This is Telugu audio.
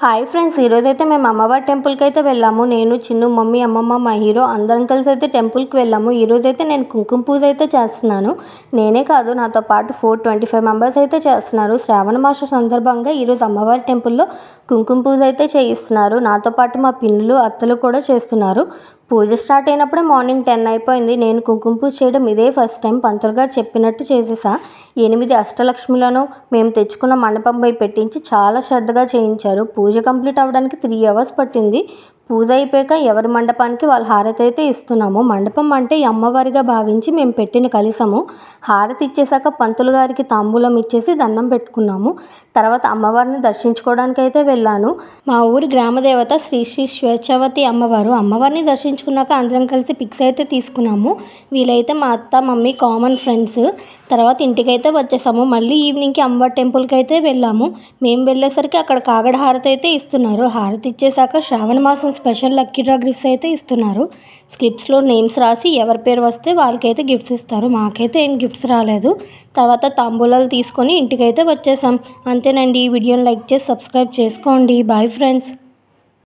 హాయ్ ఫ్రెండ్స్, ఈరోజైతే మేము అమ్మవారి టెంపుల్కి అయితే వెళ్ళాము. నేను, చిన్ను, మమ్మీ, అమ్మమ్మ, మా హీరో అందరం కలిసి అయితే టెంపుల్కి వెళ్ళాము. ఈరోజైతే నేను కుంకుమ పూజ అయితే చేస్తున్నాను. నేనే కాదు, నాతో పాటు 425 మెంబర్స్ అయితే చేస్తున్నారు. శ్రావణ మాస సందర్భంగా ఈరోజు అమ్మవారి టెంపుల్లో కుంకుమ పూజ అయితే చేయిస్తున్నారు. నాతో పాటు మా పిన్నులు, అత్తలు కూడా చేస్తున్నారు. పూజ స్టార్ట్ అయినప్పుడే మార్నింగ్ 10 అయిపోయింది. నేను కుంకుమ పూజ చేయడం ఇదే ఫస్ట్ టైం. పంతులు గారు చెప్పినట్టు చేసేసా. 8 అష్టలక్ష్ములను మేము తెచ్చుకున్న మండపంపై పెట్టించి చాలా శ్రద్ధగా చేయించారు. పూజ కంప్లీట్ అవ్వడానికి 3 అవర్స్ పట్టింది. పూజ అయిపోయాక ఎవరి మండపానికి వాళ్ళ హారతి అయితే ఇస్తున్నాము. మండపం అంటే అమ్మవారిగా భావించి మేము పెట్టిన కలశము. హారతి ఇచ్చేసాక పంతులు గారికి తాంబూలం ఇచ్చేసి దండం పెట్టుకున్నాము. తర్వాత అమ్మవారిని దర్శించుకోవడానికి అయితే వెళ్ళాను. మా ఊరి గ్రామదేవత శ్రీ శ్రీ స్వేచ్ఛావతి అమ్మవారు. అమ్మవారిని దర్శించుకున్నాక అందరం కలిసి పిక్స్ అయితే తీసుకున్నాము. వీలైతే మా అత్త, మమ్మీ కామన్ ఫ్రెండ్స్. తర్వాత ఇంటికైతే వచ్చేసాము. మళ్ళీ ఈవినింగ్కి అమ్మవారి టెంపుల్కి అయితే వెళ్ళాము. మేము వెళ్ళేసరికి అక్కడ కాగడ హారతి అయితే ఇస్తున్నారు. హారతి ఇచ్చేసాక శ్రావణ మాసం స్పెషల్ లక్కీ డ్రా గిఫ్ట్స్ అయితే ఇస్తున్నారు. స్లిప్స్లో నేమ్స్ రాసి ఎవరి పేరు వస్తే వాళ్ళకైతే గిఫ్ట్స్ ఇస్తారు. మాకైతే ఏం గిఫ్ట్స్ రాలేదు. తర్వాత తాంబూలాలు తీసుకొని ఇంటికైతే వచ్చేసాం. అంతేనండి. ఈ వీడియోని లైక్ చేసి సబ్స్క్రైబ్ చేసుకోండి. Bye friends.